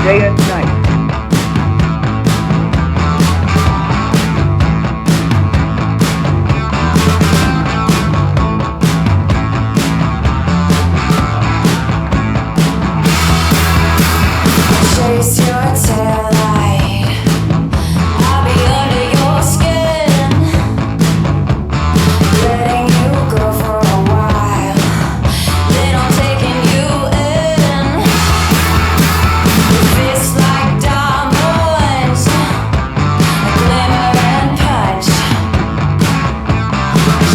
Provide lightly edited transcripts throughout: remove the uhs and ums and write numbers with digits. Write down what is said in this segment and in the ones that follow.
day and night. Chase your tail light. I'll be under your skin, letting you go for a while. Then I'm taking you in. Your fists like diamonds, a glimmer and punch.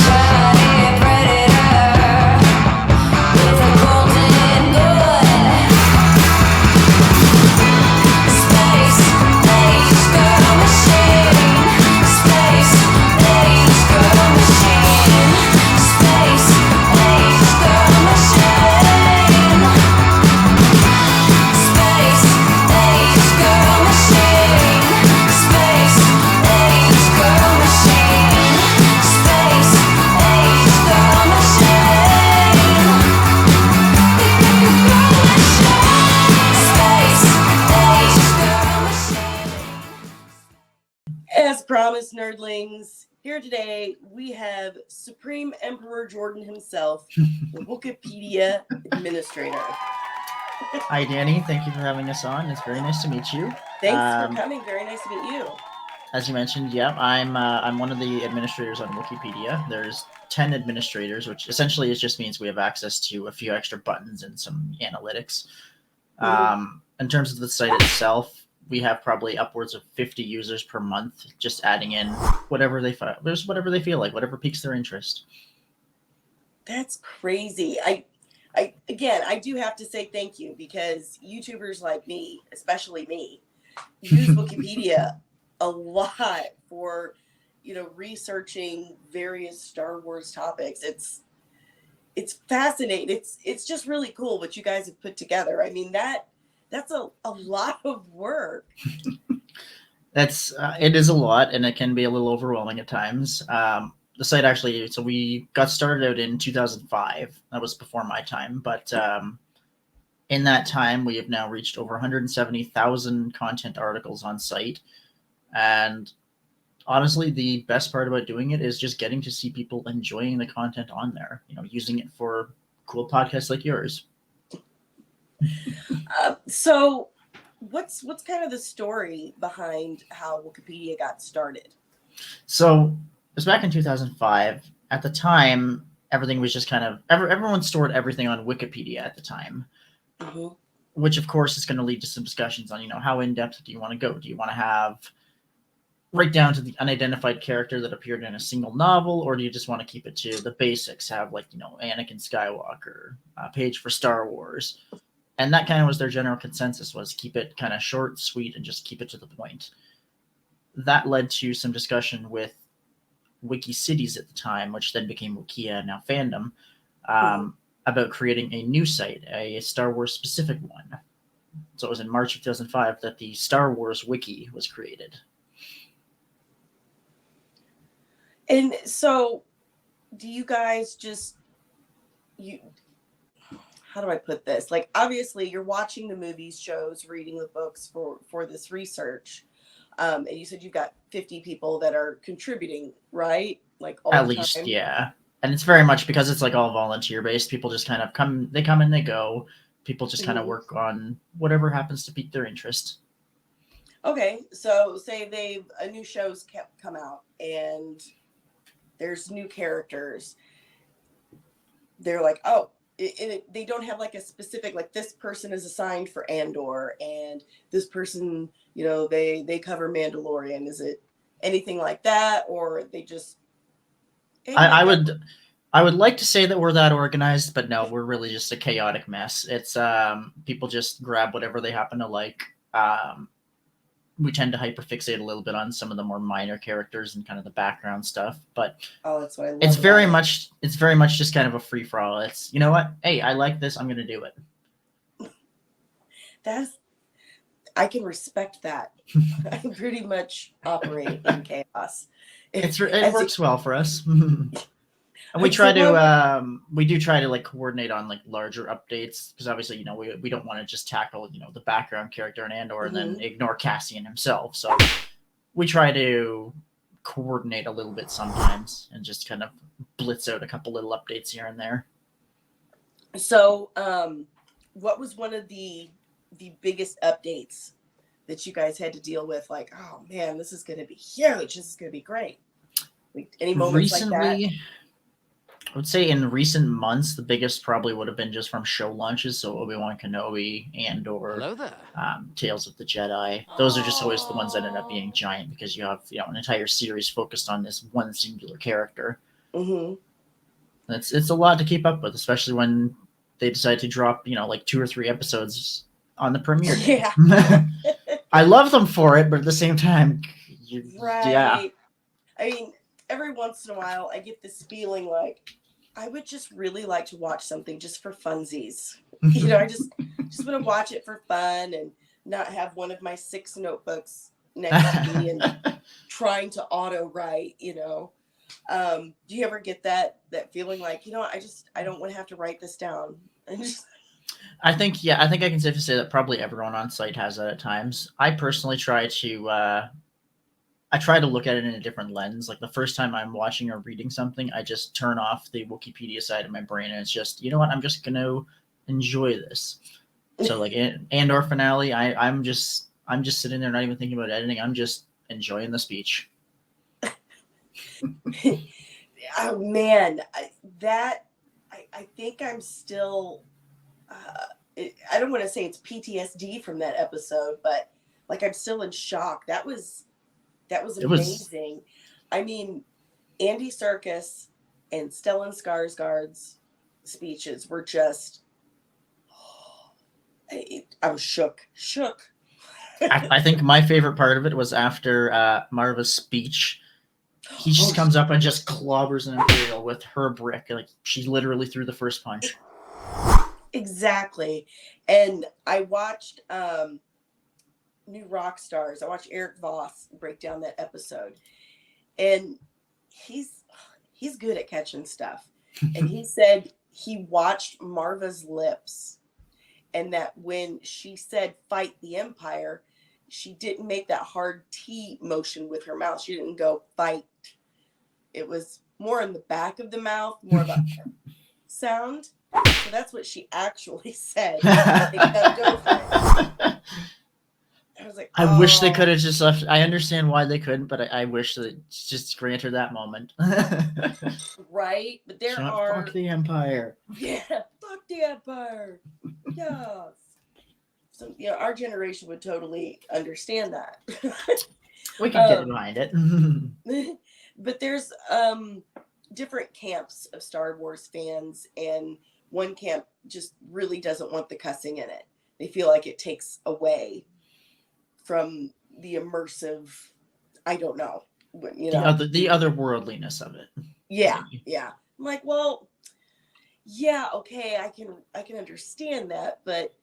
Shiny predator with a golden gun. Space age girl machine. Space age girl machine. Space age girl machine. Space age girl machine. Space age girl machine. Space age girl As promised, nerdlings, here today we have Supreme Emperor Jordan himself, the Wookieepedia administrator. Hi, Dani. Thank you for having us on. It's very nice to meet you. Thanks for coming. Very nice to meet you. As you mentioned, yeah, I'm one of the administrators on Wookieepedia. There's 10 administrators, which essentially just means we have access to a few extra buttons and some analytics. In terms of the site itself, we have probably upwards of 50 users per month, just adding in whatever they feel like, whatever piques their interest. That's crazy. I do have to say thank you, because YouTubers like me, especially me, use Wookieepedia a lot for, researching various Star Wars topics. It's fascinating. It's just really cool what you guys have put together. I mean, that's a lot of work. It is a lot, and it can be a little overwhelming at times. The site actually, so we got started out in 2005. That was before my time, but in that time, we have now reached over 170,000 content articles on site. And honestly, the best part about doing it is just getting to see people enjoying the content on there, using it for cool podcasts like yours. So what's kind of the story behind how Wookieepedia got started? So it was back in 2005. At the time, everything was just kind of everyone stored everything on Wikipedia at the time, which of course is going to lead to some discussions on how in depth do you want to go? Do you want to have right down to the unidentified character that appeared in a single novel, or do you just want to keep it to the basics? Have Anakin Skywalker, a page for Star Wars. And that kind of was their general consensus, was keep it kind of short, sweet, and just keep it to the point. That led to some discussion with Wiki Cities at the time, which then became Wikia, now Fandom, about creating a new site, a Star Wars specific one. So it was in March of 2005 that the Star Wars Wiki was created. And so do you guys how do I put this? Like, obviously you're watching the movies, shows, reading the books for this research. And you said you've got 50 people that are contributing, right? Like all At the least, time. yeah. And it's very much because it's like all volunteer based. People just kind of come and they go. People just kind of work on whatever happens to pique their interest. Okay. So say a new show's come out and there's new characters. They're like, oh, they don't have like a specific, like this person is assigned for Andor and this person, they cover Mandalorian. Is it anything like that, or they just? I would like to say that we're that organized, but no, we're really just a chaotic mess. It's people just grab whatever they happen to like. We tend to hyperfixate a little bit on some of the more minor characters and kind of the background stuff, but that's what I love. It's very much just kind of a free for all. It's, what? Hey, I like this. I'm going to do it. I can respect that. I pretty much operate in chaos. It works well for us. And we So try to, what- we do try to like coordinate on like larger updates because obviously, you know, we don't want to just tackle, you know, the background character in Andor and then Mhm. ignore Cassian himself. So we try to coordinate a little bit sometimes and just kind of blitz out a couple little updates here and there. So, what was one of the biggest updates that you guys had to deal with? Like, oh man, this is going to be huge. This is going to be great. Like, any moments like that? Recently, I would say in recent months, the biggest probably would have been just from show launches. So Obi-Wan Kenobi and or Hello there. Tales of the Jedi. Those are just always the ones that end up being giant because you have, you know, an entire series focused on this one singular character. Mm-hmm. And it's a lot to keep up with, especially when they decide to drop, you know, like 2 or 3 episodes on the premiere day. Yeah. I love them for it, but at the same time, Right. yeah. I mean, every once in a while, I get this feeling like I would just really like to watch something just for funsies. You know, I just want to watch it for fun and not have one of my 6 notebooks next to me and trying to auto write. You know, do you ever get that feeling like, you know, I don't want to have to write this down? And just, I think I can safely say that probably everyone on site has that at times. I personally try to look at it in a different lens. Like the first time I'm watching or reading something, I just turn off the Wookieepedia side of my brain and it's just, you know what, I'm just gonna enjoy this. So like Andor finale, I'm just sitting there not even thinking about editing. I'm just enjoying the speech. oh man, I think I'm still. I don't want to say it's PTSD from that episode, but like I'm still in shock. That was amazing. I mean, Andy Serkis and Stellan Skarsgård's speeches were just. I was shook. I think my favorite part of it was after Marva's speech. He just comes up and just clobbers an Imperial with her brick. Like she literally threw the first punch. Exactly. And I watched New Rock Stars. I watched Eric Voss break down that episode. And he's good at catching stuff. And he said he watched Marva's lips and that when she said fight the Empire, she didn't make that hard T motion with her mouth. She didn't go fight. It was more in the back of the mouth, more of a sound. So that's what she actually said. I was like, I wish they could have just left. I understand why they couldn't, but I wish that just grant her that moment. right. But there Shut are fuck the Empire. yeah, fuck the Empire. Yes. So you know, our generation would totally understand that. We can get behind it. But there's different camps of Star Wars fans, and one camp just really doesn't want the cussing in it. They feel like it takes away from the immersive, I don't know, you know, the otherworldliness of it. yeah. I'm like, well, yeah, okay, I can understand that, but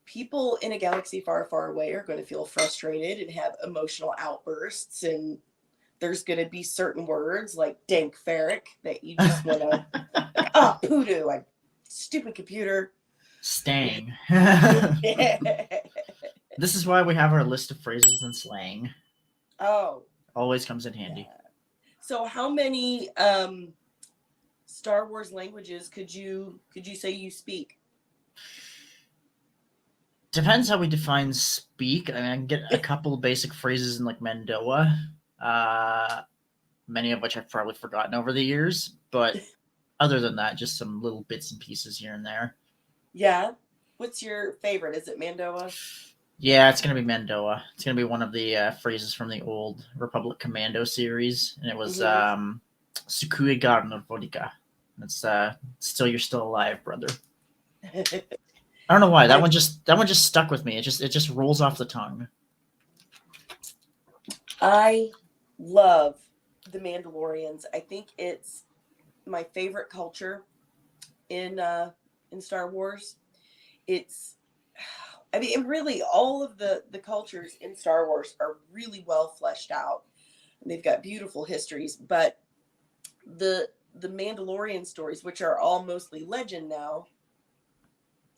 people in a galaxy far, far away are going to feel frustrated and have emotional outbursts, and there's going to be certain words like dank ferric that you just want to, like, oh, poodoo, I stupid computer. Stang. This is why we have our list of phrases and slang. Oh. Always comes in handy. Yeah. So how many Star Wars languages could you say you speak? Depends how we define speak. I mean, I can get a couple of basic phrases in like Mandoa, many of which I've probably forgotten over the years. But other than that, just some little bits and pieces here and there. Yeah. What's your favorite? Is it Mandoa? Yeah, it's going to be Mandoa. It's going to be one of the phrases from the old Republic Commando series. And it was Sukui Garner Vodika. It's still you're still alive, brother. I don't know why. That one just stuck with me. It just rolls off the tongue. I love the Mandalorians. I think it's my favorite culture in Star Wars. I mean, really, all of the cultures in Star Wars are really well fleshed out, and they've got beautiful histories. But the the Mandalorian stories, which are all mostly legend now,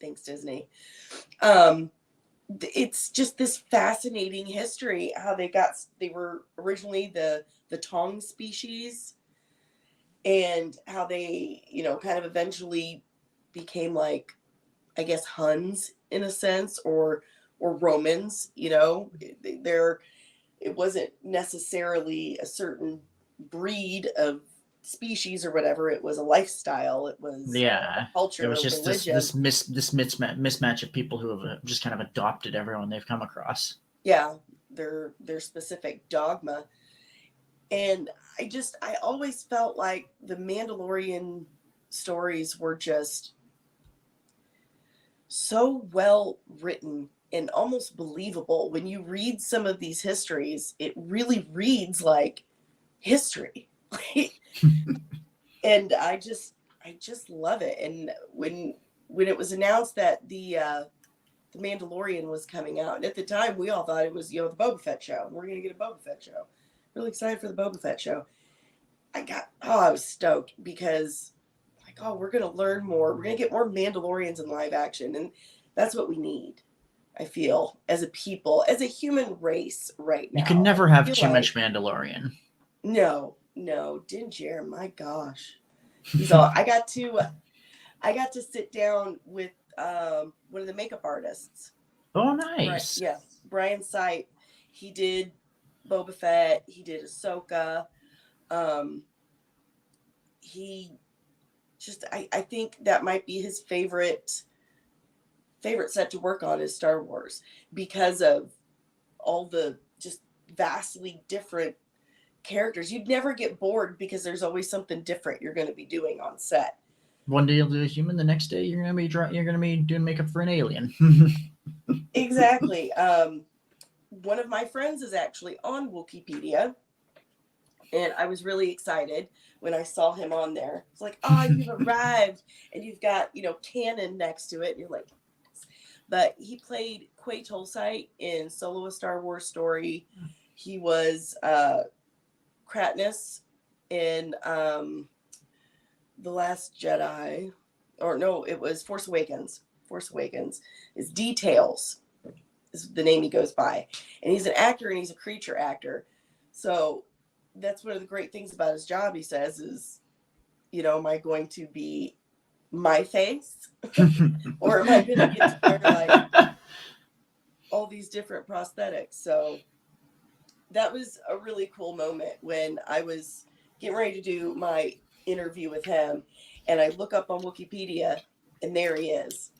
thanks Disney. It's just this fascinating history how they were originally the Tong species, and how they, you know, kind of eventually became like, I guess, Huns in a sense, or Romans. You know, it wasn't necessarily a certain breed of species or whatever. It was a lifestyle. It was Yeah, a culture, it was a just religion. this mismatch of people who have just kind of adopted everyone they've come across. Yeah, their specific dogma. And I always felt like the Mandalorian stories were just so well written and almost believable. When you read some of these histories, it really reads like history. And I just love it. And when it was announced that the Mandalorian was coming out, and at the time we all thought it was, you know, the Boba Fett show. We're gonna get a Boba Fett show. Really excited for the Boba Fett show. I was stoked because, like, oh, we're gonna learn more. We're gonna get more Mandalorians in live action, and that's what we need. I feel, as a people, as a human race right now. You can never have too like, much Mandalorian. No, Din Djarin, my gosh, he's all. I got to sit down with one of the makeup artists. Oh, nice. Yeah, Brian Sight. He did Boba Fett. He did Ahsoka. He just, I think that might be his favorite set to work on is Star Wars, because of all the just vastly different characters. You'd never get bored because there's always something different you're going to be doing on set. One day you'll do a human, the next day you're gonna be doing makeup for an alien. Exactly. One of my friends is actually on Wookieepedia, and I was really excited when I saw him on there. It's like, oh, you've arrived, and you've got, you know, canon next to it, and you're like, but he played Quay Tulsite in Solo: A Star Wars Story. He was Kratnis in The Last Jedi, or no, it was Force Awakens. Force Awakens is Details, is the name he goes by, and he's an actor and he's a creature actor. So that's one of the great things about his job. He says is, you know, am I going to be my face, or am I going to get to wear like all these different prosthetics? So that was a really cool moment when I was getting ready to do my interview with him, and I look up on Wookieepedia, and there he is,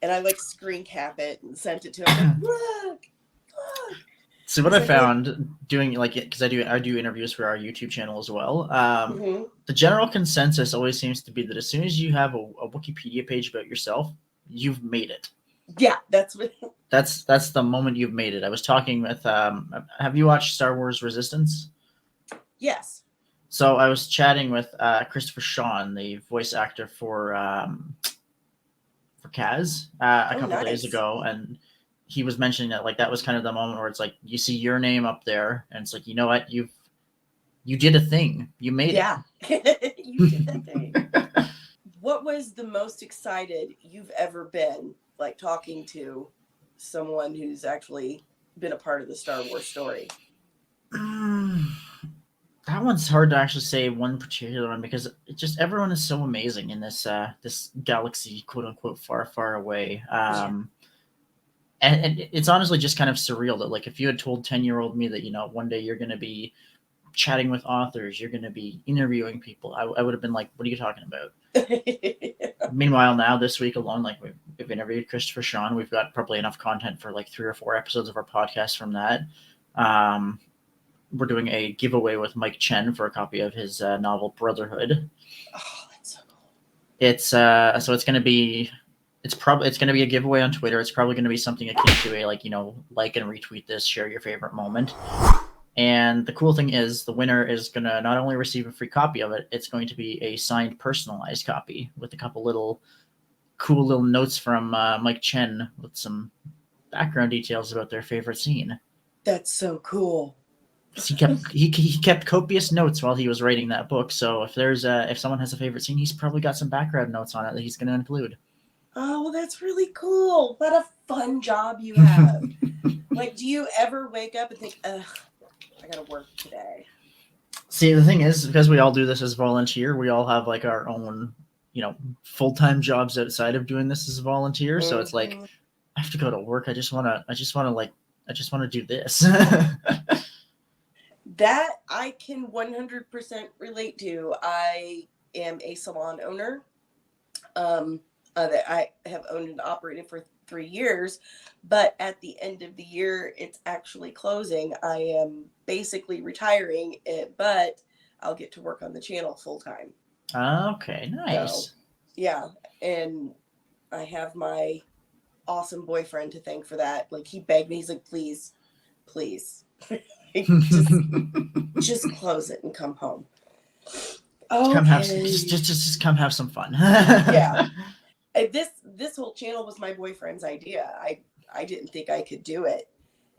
and I like screen cap it and sent it to him. Like, look. So what I found doing, like, because I do interviews for our YouTube channel as well. The general consensus always seems to be that as soon as you have a Wookieepedia page about yourself, you've made it. Yeah, that's the moment you've made it. I was talking with. Have you watched Star Wars Resistance? Yes. So I was chatting with Christopher Sean, the voice actor for Kaz, a couple days ago, and he was mentioning that, like, that was kind of the moment where it's like you see your name up there, and it's like, you know what, you did a thing, you made it. Yeah, you did that thing. What was the most excited you've ever been, like, talking to someone who's actually been a part of the Star Wars story? That one's hard to actually say one particular one, because it just, everyone is so amazing in this this galaxy, quote unquote, far, far away. And it's honestly just kind of surreal that, like, if you had told 10-year-old me that, you know, one day you're going to be chatting with authors, you're going to be interviewing people, I would have been like, what are you talking about? Meanwhile, now this week alone, like, we've interviewed Christopher Sean. We've got probably enough content for like 3 or 4 episodes of our podcast from that. We're doing a giveaway with Mike Chen for a copy of his novel Brotherhood. Oh, that's so cool. It's so it's going to be a giveaway on Twitter. It's probably going to be something akin to a, like, you know, like and retweet this, share your favorite moment. And the cool thing is, the winner is going to not only receive a free copy of it, it's going to be a signed, personalized copy with a couple cool little notes from Mike Chen with some background details about their favorite scene. That's so cool. 'Cause he kept copious notes while he was writing that book. So if someone has a favorite scene, he's probably got some background notes on it that he's going to include. Oh, well, that's really cool. What a fun job you have. Like, do you ever wake up and think, ugh, I gotta work today? See, the thing is, because we all do this as volunteer, we all have like our own, full-time jobs outside of doing this as a volunteer. So it's like, I have to go to work. I just want to do this. That I can 100% relate to. I am a salon owner. That I have owned and operated for 3 years, but at the end of the year, it's actually closing. I am basically retiring it, but I'll get to work on the channel full time. Okay, nice. So, yeah, and I have my awesome boyfriend to thank for that. Like, he begged me. He's like, please, please, just close it and come home. Okay. Just come have some fun. Yeah. This whole channel was my boyfriend's idea. I didn't think I could do it,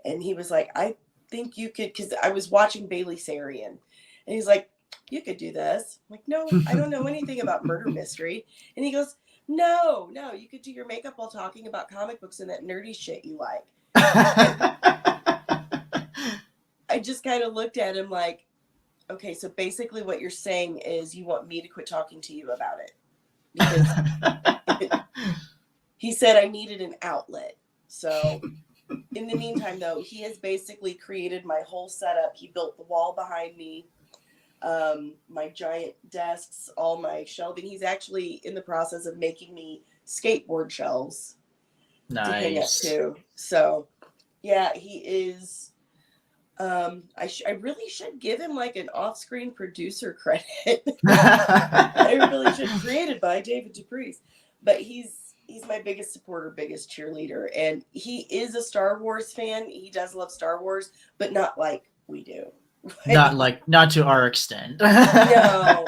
and he was like, I think you could, because I was watching Bailey Sarian, and he's like, you could do this. I'm like, no, I don't know anything about murder mystery. And he goes, no, you could do your makeup while talking about comic books and that nerdy shit you like. I just kind of looked at him like, okay, so basically what you're saying is you want me to quit talking to you about it. Because he said I needed an outlet. So in the meantime, though, he has basically created my whole setup. He built the wall behind me, my giant desks, all my shelving. He's actually in the process of making me skateboard shelves to hang up to. So yeah, he is. I really should give him like an off-screen producer credit. I really should. Created by David Dupreece, but he's my biggest supporter, biggest cheerleader, and he is a Star Wars fan. He does love Star Wars, but not like we do. Not to our extent. No,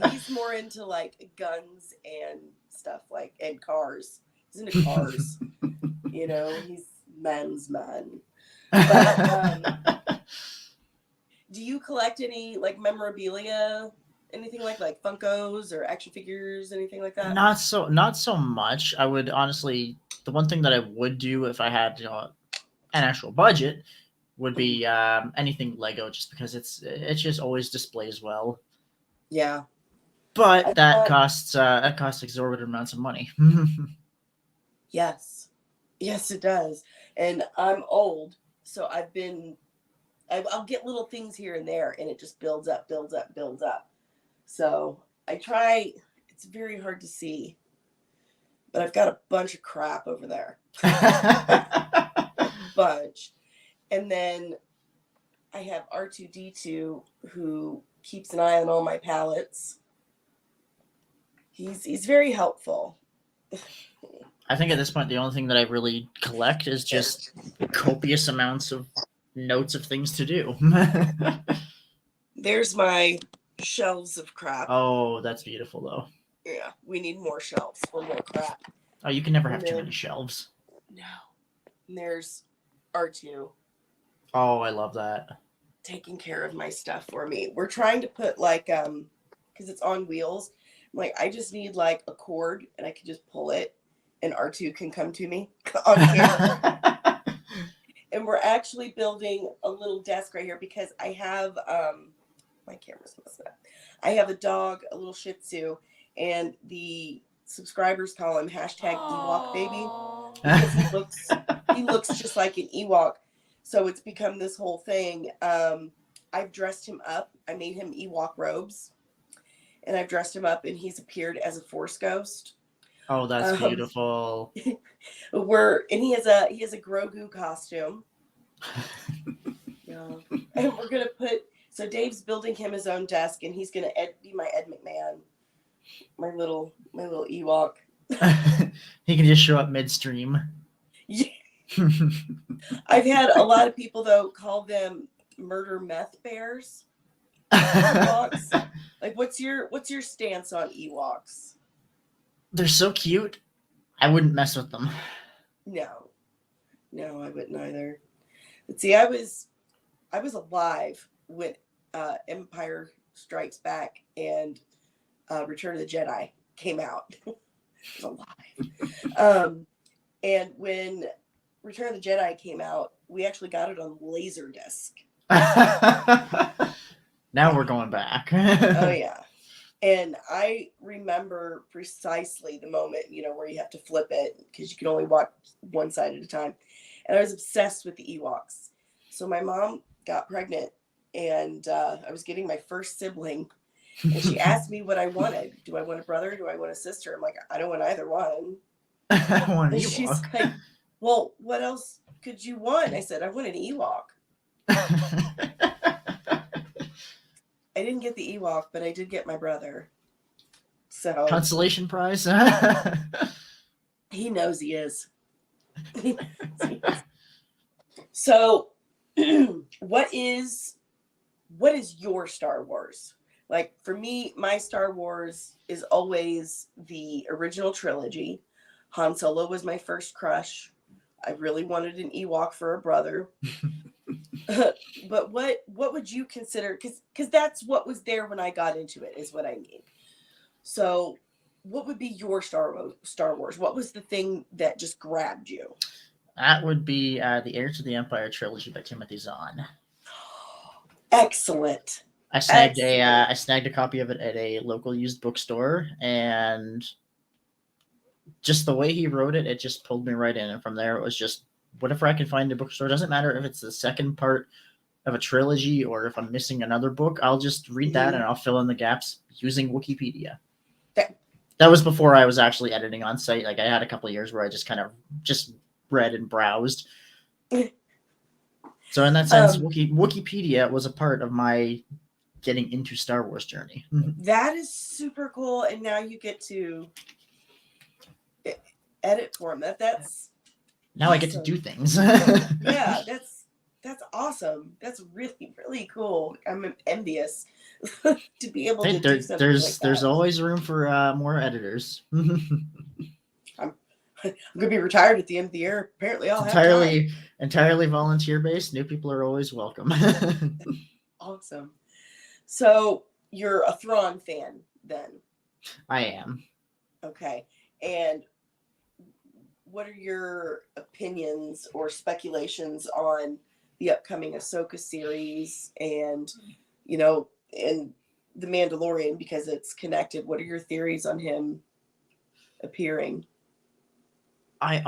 he's more into like guns and stuff and cars. He's into cars. He's man's man. But, do you collect any like memorabilia, anything like Funkos or action figures, anything like that? Not so much. I would honestly, the one thing that I would do if I had an actual budget would be anything Lego, just because it just always displays well. Yeah, but that costs exorbitant amounts of money. Yes, it does. And I'm old, so I'll get little things here and there, and it just builds up. So I try. It's very hard to see, but I've got a bunch of crap over there. A bunch. And then I have R2D2, who keeps an eye on all my palettes. He's very helpful. I think at this point, the only thing that I really collect is just copious amounts of notes of things to do. There's my shelves of crap. Oh, that's beautiful, though. Yeah, we need more shelves for more crap. Oh, you can never have too many shelves. No. And there's R2. Oh, I love that. Taking care of my stuff for me. We're trying to put because it's on wheels. I just need a cord, and I can just pull it, and R2 can come to me on camera. And we're actually building a little desk right here because I have my camera's messed up. I have a dog, a little Shih Tzu, and the subscribers call him #Ewok baby because he looks just like an Ewok. So it's become this whole thing. I've dressed him up. I made him Ewok robes, and I've dressed him up, and he's appeared as a Force ghost. Oh, that's beautiful. He has a Grogu costume. Yeah. And we're gonna so Dave's building him his own desk, and he's gonna be my Ed McMahon, my little Ewok. He can just show up midstream. Yeah. I've had a lot of people though call them murder meth bears. Ewoks. What's your stance on Ewoks? They're so cute. I wouldn't mess with them. No, I wouldn't either. But see, I was alive when Empire Strikes Back and Return of the Jedi came out. It was a lie. And when Return of the Jedi came out, we actually got it on Laserdisc. Now we're going back. Oh yeah. And I remember precisely the moment, where you have to flip it because you can only watch one side at a time. And I was obsessed with the Ewoks. So my mom got pregnant and I was getting my first sibling. And she asked me what I wanted. Do I want a brother? Do I want a sister? I'm like, I don't want either one. I want an And she's Ewok. like, well, what else could you want? I said, I want an Ewok. I didn't get the Ewok, but I did get my brother. So Consolation prize. he knows he is. So what is your Star Wars? Like for me, my Star Wars is always the original trilogy. Han Solo was my first crush. I really wanted an Ewok for a brother. But what would you consider, because that's what was there when I got into it, is what I mean. So what would be your Star Wars? What was the thing that just grabbed you? That would be the Heir to the Empire trilogy by Timothy Zahn. Excellent. I snagged a copy of it at a local used bookstore, and just the way he wrote it, it just pulled me right in. And from there, it was just whatever I can find in a bookstore. Doesn't matter if it's the second part of a trilogy or if I'm missing another book. I'll just read that and I'll fill in the gaps using Wookieepedia. That was before I was actually editing on site. Like I had a couple of years where I just kind of just read and browsed. So in that sense, Wookieepedia was a part of my getting into Star Wars journey. That is super cool, and now you get to edit for him. That's now awesome. I get to do things. Yeah, that's awesome. That's really, really cool. I'm envious to be able to do something like that. There's always room for more editors. I'm gonna be retired at the end of the year. Apparently, I'll have time. Entirely volunteer based. New people are always welcome. Awesome. So you're a Thrawn fan, then? I am. Okay. And what are your opinions or speculations on the upcoming Ahsoka series and, and The Mandalorian, because it's connected? What are your theories on him appearing? I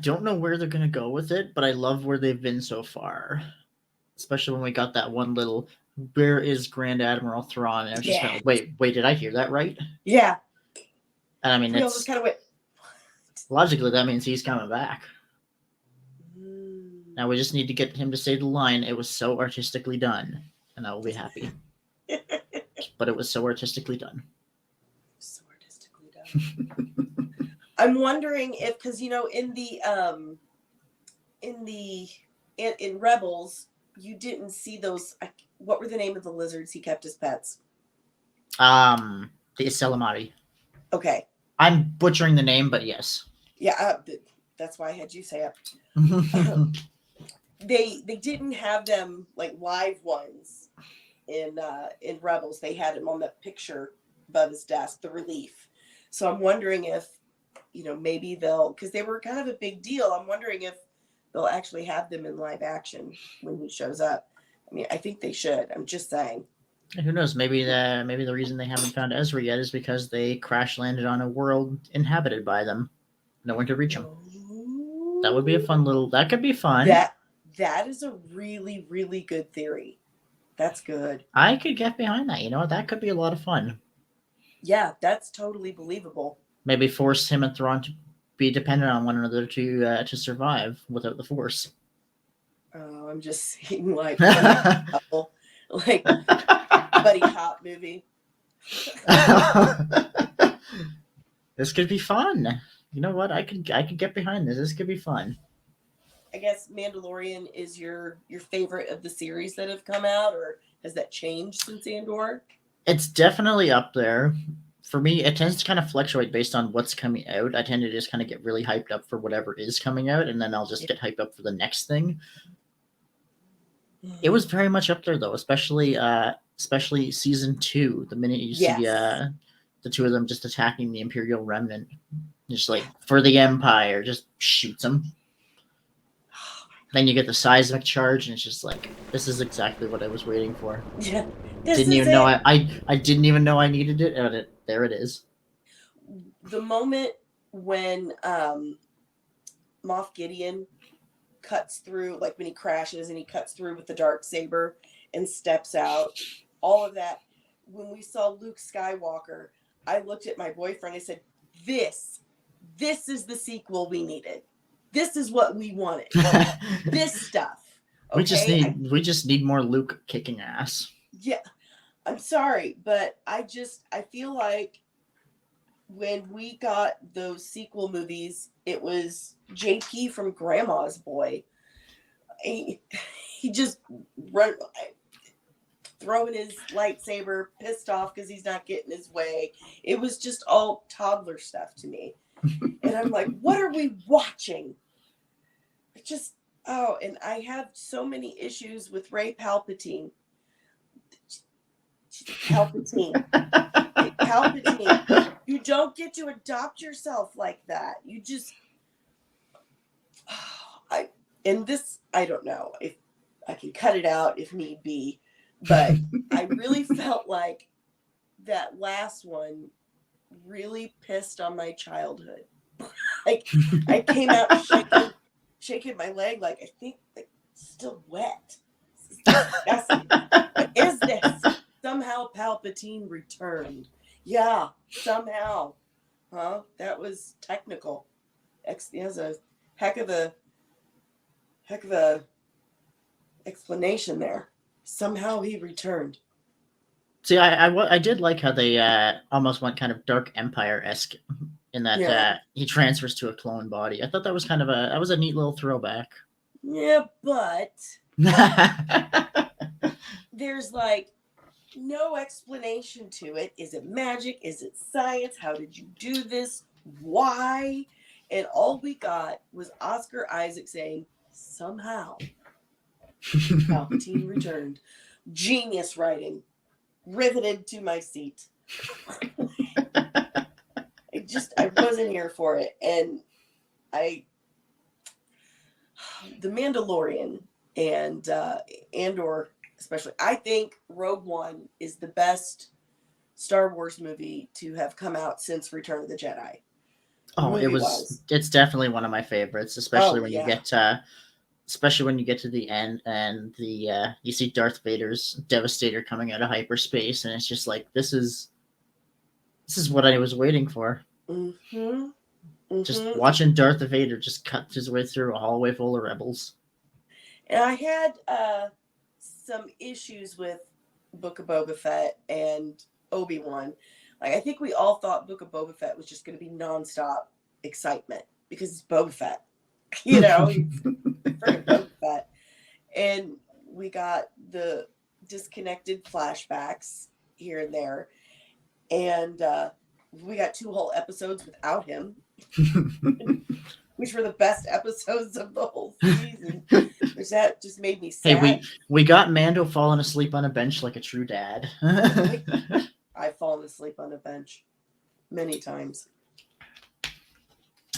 don't know where they're going to go with it, but I love where they've been so far. Especially when we got that one little, where is Grand Admiral Thrawn? And I was just kind of, wait, did I hear that right? Yeah. And I mean, We all just kind of went, logically, that means he's coming back. Now we just need to get him to say the line, "It was so artistically done," and I will be happy. But it was so artistically done. So artistically done. I'm wondering if, because in Rebels, you didn't see those. What were the name of the lizards he kept as pets? The Iselamari. Okay. I'm butchering the name, but yes. Yeah, that's why I had you say it. They didn't have them like live ones in Rebels. They had him on the picture above his desk, the relief. So I'm wondering if, maybe they'll, because they were kind of a big deal. I'm wondering if they'll actually have them in live action when he shows up. I mean, I think they should. I'm just saying. Who knows? Maybe the reason they haven't found Ezra yet is because they crash landed on a world inhabited by them. No one could reach them. That would be a fun little. That could be fun. That is a really, really good theory. That's good. I could get behind that. That could be a lot of fun. Yeah, that's totally believable. Maybe force him and Thrawn to be dependent on one another to survive without the Force. Oh, I'm just seeing like buddy cop movie. This could be fun. You know what? I could get behind this. This could be fun. I guess Mandalorian is your favorite of the series that have come out, or has that changed since Andor? It's definitely up there. For me, it tends to kind of fluctuate based on what's coming out. I tend to just kind of get really hyped up for whatever is coming out, and then I'll just get hyped up for the next thing. It was very much up there though, especially season 2. The minute you see Yes. the two of them just attacking the Imperial Remnant, just like for the Empire, just shoots them. Then you get the seismic charge, and it's just like this is exactly what I was waiting for. Yeah, this Didn't is even know it. I didn't even know I needed it, and there it is. The moment when Moff Gideon cuts through, like when he crashes and he cuts through with the dark saber and steps out, all of that. When we saw Luke Skywalker, I looked at my boyfriend. I said, "This is the sequel we needed. This is what we wanted. This stuff." Okay, we just need more Luke kicking ass. yeah. I'm sorry, but I feel like when we got those sequel movies, it was JP from Grandma's Boy. He just run throwing his lightsaber, pissed off because he's not getting his way. It was just all toddler stuff to me. And I'm like, what are we watching? It just, oh, and I have so many issues with Ray Palpatine. Palpatine. Palpatine. You don't get to adopt yourself like that. You just, I don't know if I can cut it out if need be, but I really felt like that last one really pissed on my childhood. Like I came out shaking my leg like I think it's still wet. What is this? Somehow Palpatine returned. Yeah, somehow. Huh? That was technical. He has a heck of a explanation there. Somehow he returned. See, I did like how they almost went kind of Dark Empire-esque in that Yeah. he transfers to a clone body. I thought that was kind of a neat little throwback. Yeah, but there's like no explanation to it. Is it magic? Is it science? How did you do this? Why? And all we got was Oscar Isaac saying, somehow Palpatine returned. Genius writing. Riveted to my seat. I wasn't here for it. And The Mandalorian and Andor especially, I think Rogue One is the best Star Wars movie to have come out since Return of the Jedi. Oh, it's definitely one of my favorites, especially when you get to the end and you see Darth Vader's Devastator coming out of hyperspace, and it's just like this is what I was waiting for. Mm-hmm. Mm-hmm. Just watching Darth Vader just cut his way through a hallway full of rebels. And I had some issues with Book of Boba Fett and Obi-Wan. Like, I think we all thought Book of Boba Fett was just going to be nonstop excitement because it's Boba Fett. You know, he's freaking Boba Fett. And we got the disconnected flashbacks here and there. And we got 2 whole episodes without him, which were the best episodes of the whole season. Which that just made me sad. Hey, we got Mando falling asleep on a bench like a true dad. I've fallen asleep on a bench many times.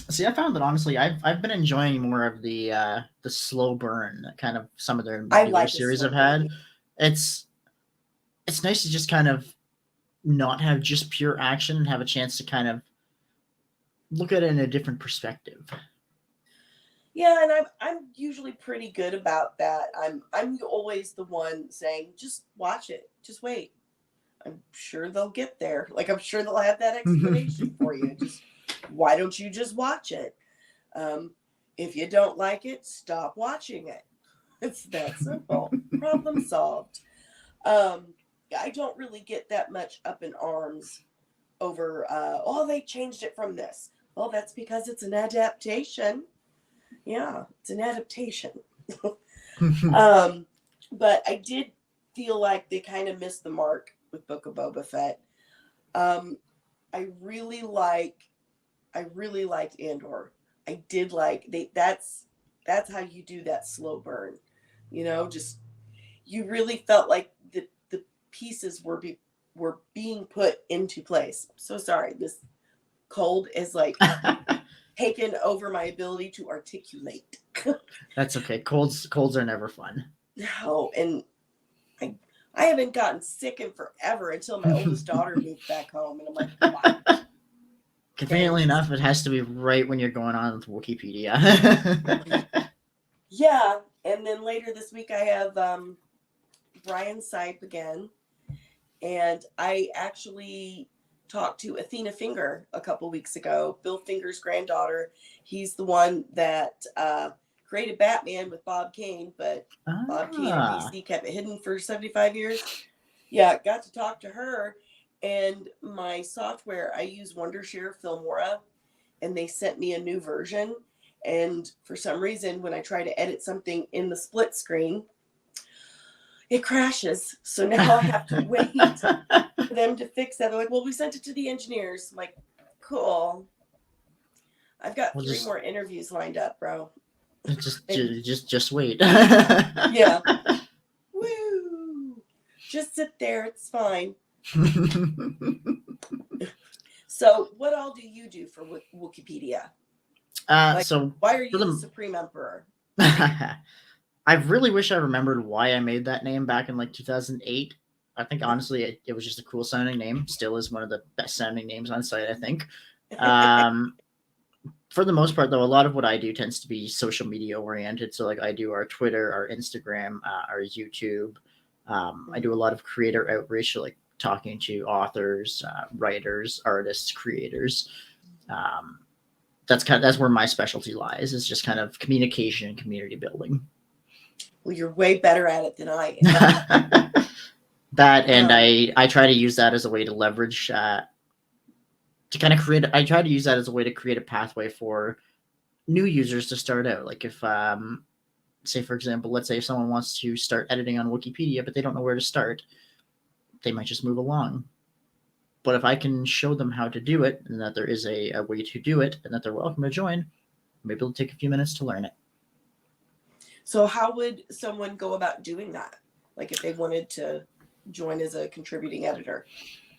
See, I found that honestly, I've been enjoying more of the slow burn that kind of some of their newer series have had. It's nice to just kind of not have just pure action and have a chance to kind of look at it in a different perspective. Yeah, and I'm usually pretty good about that. I'm always the one saying, just watch it, just wait. I'm sure they'll get there. Like, I'm sure they'll have that explanation for you. Just why don't you just watch it? If you don't like it, stop watching it. It's that simple. Problem solved. I don't really get that much up in arms over, they changed it from this. Well, that's because it's an adaptation. Yeah, it's an adaptation. But I did feel like they kind of missed the mark with Book of Boba Fett. I really liked Andor. I did like that's how you do that slow burn. You know, just you really felt like the pieces were being put into place. So sorry, this cold is like taken over my ability to articulate. That's okay. Colds are never fun. No, and I haven't gotten sick in forever until my oldest daughter moved back home, and I'm like, wow. Conveniently enough, it has to be right when you're going on with Wookieepedia. Yeah, and then later this week I have Brian Sipe again, and I actually talked to Athena Finger a couple weeks ago, Bill Finger's granddaughter. He's the one that created Batman with Bob Kane, but Bob Kane and DC kept it hidden for 75 years. Yeah, got to talk to her, and my software, I use Wondershare Filmora, and they sent me a new version. And for some reason, when I try to edit something in the split screen, it crashes. So now I have to wait for them to fix that. They're like, well, we sent it to the engineers. I'm like, cool. I've got three more interviews lined up, bro. Just wait. Yeah. Woo. Just sit there. It's fine. So what all do you do for Wookieepedia? So why are you the Supreme Emperor? I really wish I remembered why I made that name back in like 2008. I think honestly it was just a cool sounding name. Still is one of the best sounding names on site, I think. For the most part, though, a lot of what I do tends to be social media oriented. So like I do our Twitter, our Instagram, our YouTube. I do a lot of creator outreach, like talking to authors, writers, artists, creators. That's where my specialty lies, is just kind of communication and community building. Well, you're way better at it than I am. And I try to use that as a way to leverage to kind of create. I try to use that as a way to create a pathway for new users to start out. Like if say for example, let's say if someone wants to start editing on Wookieepedia, but they don't know where to start, they might just move along. But if I can show them how to do it, and that there is a way to do it, and that they're welcome to join, maybe it'll take a few minutes to learn it. So how would someone go about doing that? Like if they wanted to join as a contributing editor?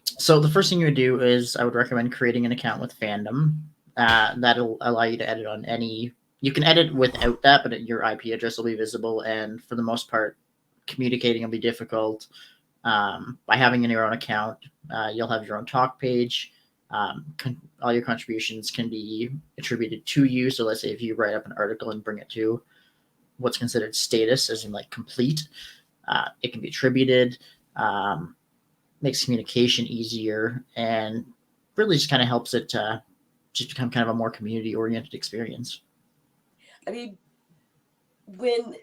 So the first thing you would do is I would recommend creating an account with Fandom. That'll allow you to edit on any... You can edit without that, but your IP address will be visible, and for the most part, communicating will be difficult. By having in your own account, you'll have your own talk page. All your contributions can be attributed to you. So let's say if you write up an article and bring it to what's considered status, as in like complete, it can be attributed, makes communication easier, and really just kind of helps it just become kind of a more community-oriented experience. I mean, when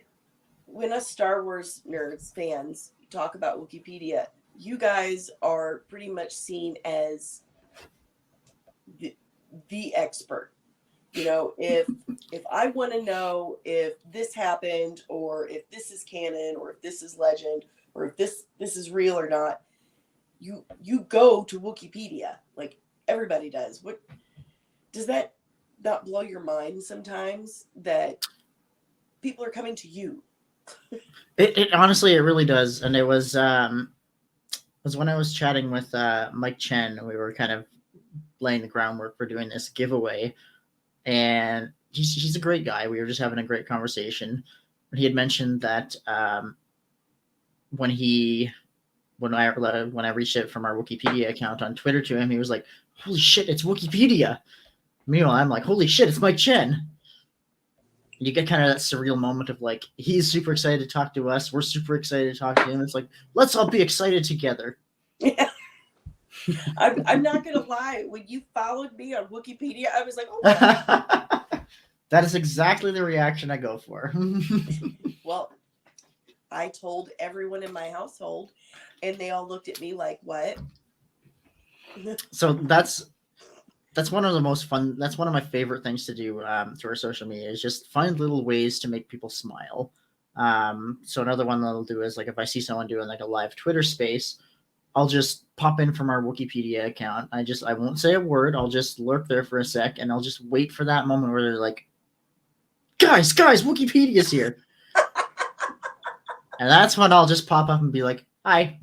us Star Wars nerds, fans, talk about Wookieepedia, you guys are pretty much seen as the expert. You know, if I want to know if this happened, or if this is canon, or if this is legend, or if this is real or not, you go to Wookieepedia, like everybody does. What does that not blow your mind sometimes, that people are coming to you? It honestly, it really does. And it was when I was chatting with Mike Chen, and we were kind of laying the groundwork for doing this giveaway. And he's a great guy. We were just having a great conversation. He had mentioned that when I reached out from our Wookieepedia account on Twitter to him, he was like, "Holy shit, it's Wookieepedia!" Meanwhile, I'm like, "Holy shit, it's Mike Chen!" You get kind of that surreal moment of like, he's super excited to talk to us, we're super excited to talk to him. It's like, let's all be excited together. Yeah. I'm not gonna lie. When you followed me on Wookieepedia, I was like, "Oh my God." That is exactly the reaction I go for. Well, I told everyone in my household, and they all looked at me like, "What?" So that's one of the most fun. That's one of my favorite things to do through our social media, is just find little ways to make people smile. So another one that I'll do is, like, if I see someone doing like a live Twitter space, I'll just pop in from our Wookieepedia account. I won't say a word. I'll just lurk there for a sec, and I'll just wait for that moment where they're like, guys, Wookieepedia's here. And that's when I'll just pop up and be like, "Hi,"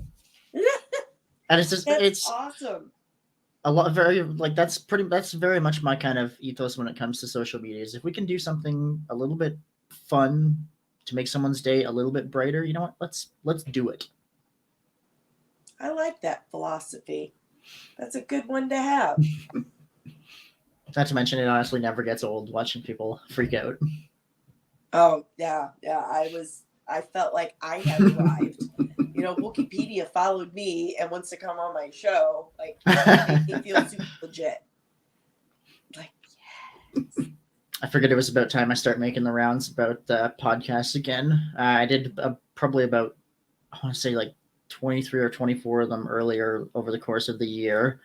and it's just That's it's awesome. a lot very like that's very much my kind of ethos when it comes to social media. Is if we can do something a little bit fun to make someone's day a little bit brighter, you know what? Let's do it. I like that philosophy. That's a good one to have. Not to mention, it honestly never gets old watching people freak out. Oh yeah, yeah. I felt like I had arrived. Wookieepedia followed me and wants to come on my show. Like, make me feel super legit. Like, I figured it was about time I start making the rounds about podcasts again. I did probably about, I want to say like 23 or 24 of them earlier over the course of the year.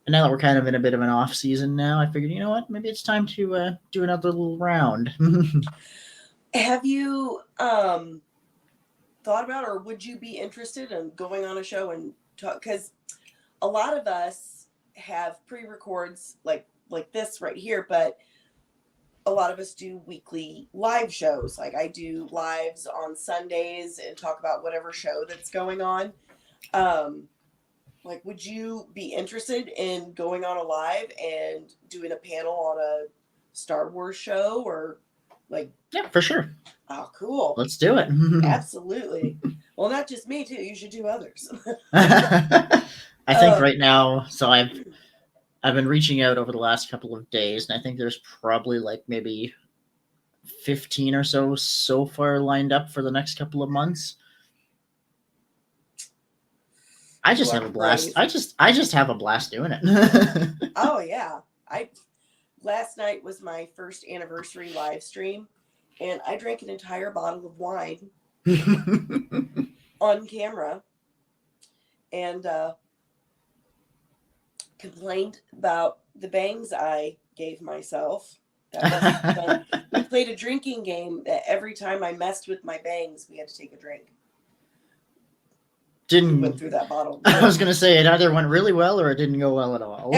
And now that we're kind of in a bit of an off season now, I figured, you know what, maybe it's time to do another little round. have you thought about, or would you be interested in going on a show and talk? Because a lot of us have pre-records like this right here, but a lot of us do weekly live shows. Like I do lives on Sundays and talk about whatever show that's going on. Like, would you be interested in going on a live and doing a panel on a Star Wars show, or like? Yeah, for sure. Oh, cool. Let's do it. Absolutely. Well, not just me too. You should do others. I think right now, so I've been reaching out over the last couple of days, and I think there's probably like maybe 15 or so far lined up for the next couple of months. I just have a blast. I just have a blast doing it. Oh yeah. Last night was my first anniversary live stream, and I drank an entire bottle of wine on camera and complained about the bangs I gave myself. That wasn't fun. We played a drinking game that every time I messed with my bangs, we had to take a drink. We went through that bottle. I was going to say it either went really well or it didn't go well at all.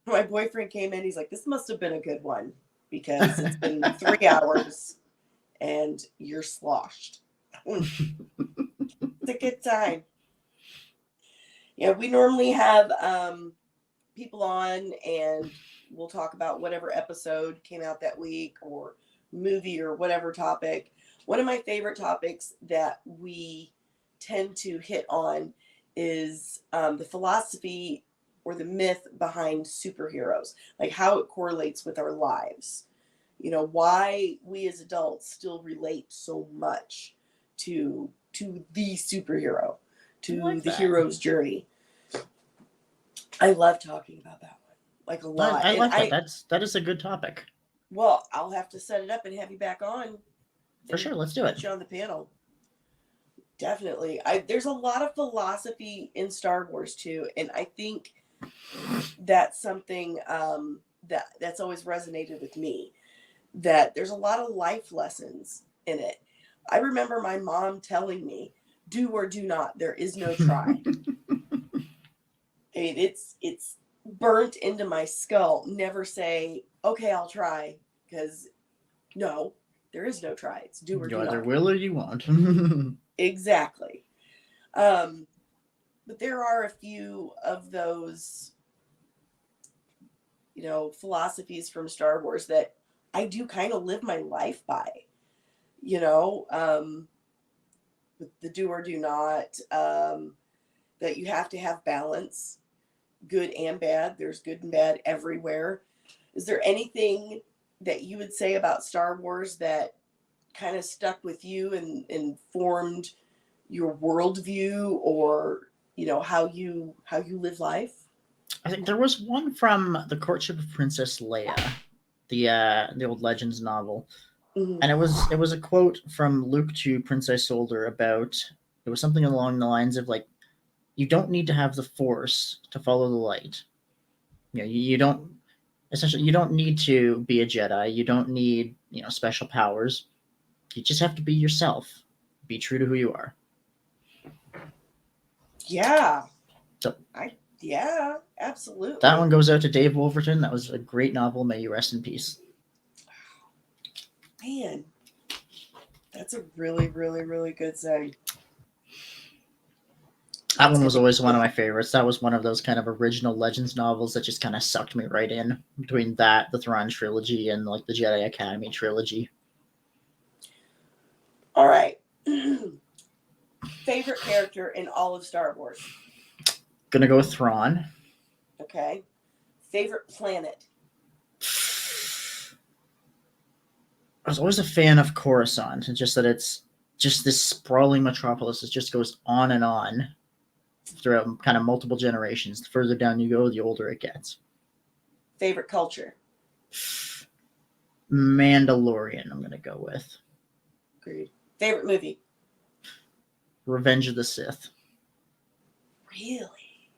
My boyfriend came in. He's like, "This must have been a good one because it's been 3 hours and you're sloshed." It's a good time. Yeah, we normally have people on and we'll talk about whatever episode came out that week or movie or whatever topic. One of my favorite topics that we tend to hit on is the philosophy or the myth behind superheroes, like how it correlates with our lives. Why we as adults still relate so much to the superhero, to the hero's journey. I love talking about that one, like a lot. I like that. That is a good topic. Well, I'll have to set it up and have you back on. For sure, let's do it. Put you on the panel. Definitely. There's a lot of philosophy in Star Wars too, and I think that's something that's always resonated with me. That there's a lot of life lessons in it. I remember my mom telling me, "Do or do not. There is no try." It's burnt into my skull. Never say, "Okay, I'll try," because no, there is no try. It's do or do not. You either will or you won't. Exactly. But there are a few of those, philosophies from Star Wars that I do kind of live my life by. With the do or do not, that you have to have balance, good and bad. There's good and bad everywhere. Is there anything that you would say about Star Wars that kind of stuck with you and formed your worldview, or how you live life? I think there was one from The Courtship of Princess Leia, the old Legends novel. Mm-hmm. And it was a quote from Luke to Princess Soldier about, it was something along the lines of like, you don't need to have the Force to follow the light. You don't need to be a Jedi. You don't need, special powers. You just have to be yourself. Be true to who you are. Yeah. Yeah, absolutely. That one goes out to Dave Wolverton. That was a great novel. May you rest in peace. Man, That's a really, really, really good saying. That one was always one of my favorites. That was one of those kind of original Legends novels that just kind of sucked me right in between that, the Thrawn trilogy, and like the Jedi Academy trilogy. All right. Favorite character in all of Star Wars? Gonna go with Thrawn. Okay. Favorite planet? I was always a fan of Coruscant, and just that it's just this sprawling metropolis that just goes on and on throughout kind of multiple generations. The further down you go, the older it gets. Favorite culture? Mandalorian, I'm gonna go with. Agreed. Favorite movie? Revenge of the Sith. Really?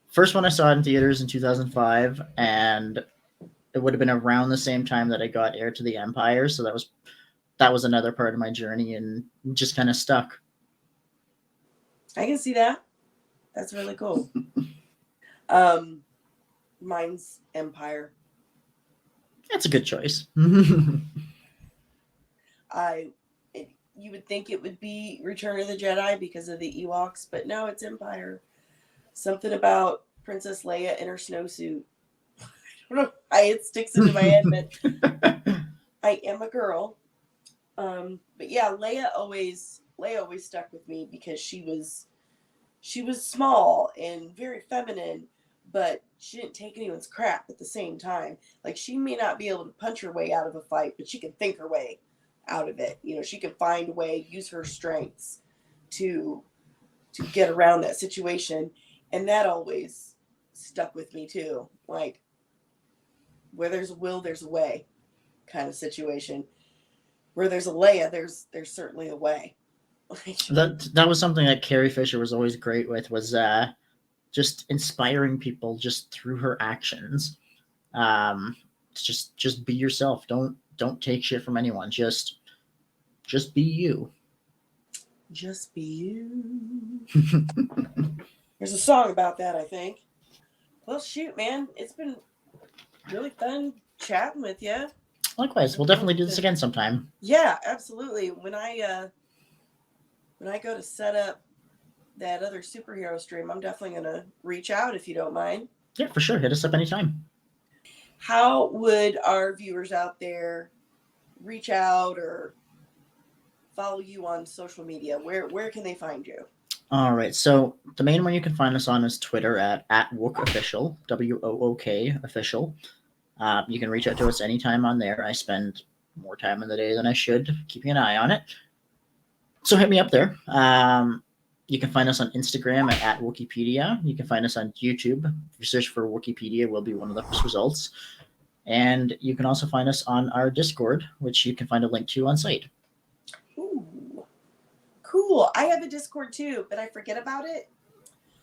First one I saw in theaters in 2005, and it would have been around the same time that I got Heir to the Empire, so that was another part of my journey, and just kind of stuck. I can see that. That's really cool. Mine's Empire. That's a good choice. You would think it would be Return of the Jedi because of the Ewoks, but no, it's Empire. Something about Princess Leia in her snowsuit. I don't know why it sticks into my head, but I am a girl. But yeah, Leia always stuck with me because she was small and very feminine, but she didn't take anyone's crap at the same time. Like, she may not be able to punch her way out of a fight, but she can think her way out of it. You know, she can find a way, use her strengths to get around that situation. And that always stuck with me too. Like, where there's a will, there's a way kind of situation. Where there's a Leia, there's certainly a way. That was something that Carrie Fisher was always great with, was just inspiring people just through her actions. Just be yourself. Don't take shit from anyone. Just be you. Just be you. There's a song about that, I think. Well, shoot, man. It's been really fun chatting with you. Likewise. We'll definitely do this again sometime. Yeah, absolutely. When I go to set up that other superhero stream, I'm definitely going to reach out if you don't mind. Yeah, for sure. Hit us up anytime. How would our viewers out there reach out or follow you on social media? Where can they find you? All right. So the main one you can find us on is Twitter at Wookieepedia, WOOK official. You can reach out to us anytime on there. I spend more time in the day than I should keeping an eye on it. So hit me up there. You can find us on Instagram at Wookieepedia. You can find us on YouTube. If you search for Wookieepedia, will be one of the first results. And you can also find us on our Discord, which you can find a link to on site. Ooh, cool. I have a Discord too, but I forget about it.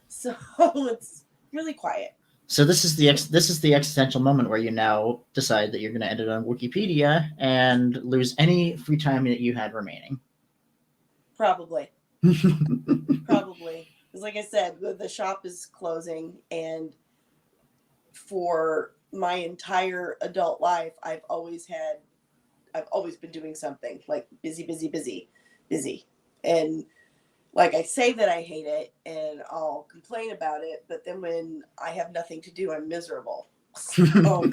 So it's really quiet. So this is the existential moment where you now decide that you're going to end it on Wookieepedia and lose any free time that you had remaining. Probably. Because like I said, the shop is closing, and for my entire adult life, I've always been doing something, like busy. And like, I say that I hate it and I'll complain about it, but then when I have nothing to do, I'm miserable. So,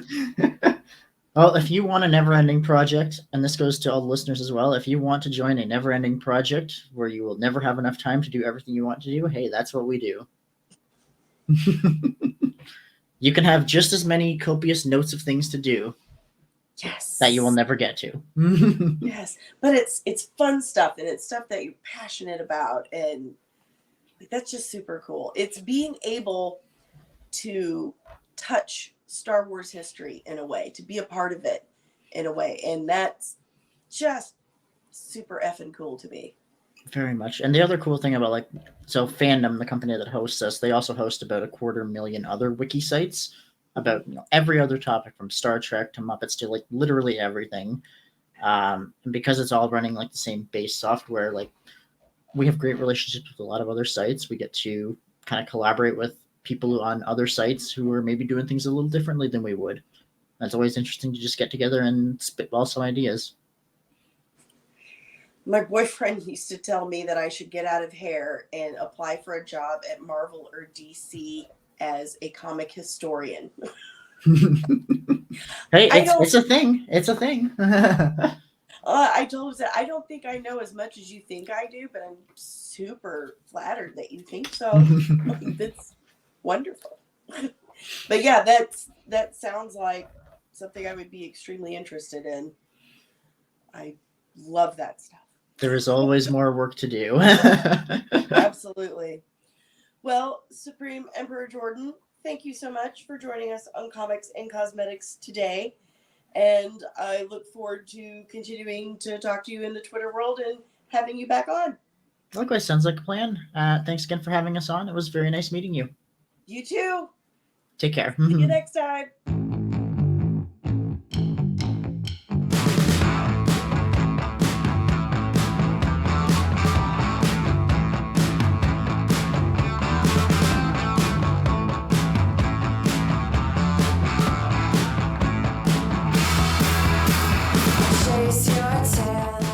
well, if you want a never-ending project, and this goes to all the listeners as well, if you want to join a never-ending project where you will never have enough time to do everything you want to do, hey, that's what we do. You can have just as many copious notes of things to do. yes. That you will never get to. Yes, but it's fun stuff, and it's stuff that you're passionate about, and that's just super cool. It's being able to touch Star Wars history in a way, to be a part of it in a way, and that's just super effing cool to me. Very much. And the other cool thing about Fandom, the company that hosts us, they also host about 250,000 other wiki sites about every other topic, from Star Trek to Muppets to literally everything. And because it's all running the same base software, we have great relationships with a lot of other sites. We get to kind of collaborate with people on other sites who are maybe doing things a little differently than we would. It's always interesting to just get together and spitball some ideas. My boyfriend used to tell me that I should get out of hair and apply for a job at Marvel or DC as a comic historian. Hey, I it's don't. a thing. It's a thing. I told him that I don't think I know as much as you think I do, but I'm super flattered that you think so. That's wonderful. But yeah, that sounds like something I would be extremely interested in. I love that stuff. There is always more work to do. Absolutely. Well, Supreme Emperor Jordan, thank you so much for joining us on Comics and Cosmetics today. And I look forward to continuing to talk to you in the Twitter world and having you back on. Likewise, sounds like a plan. Thanks again for having us on. It was very nice meeting you. You too. Take care. See you next time. Chase your tail.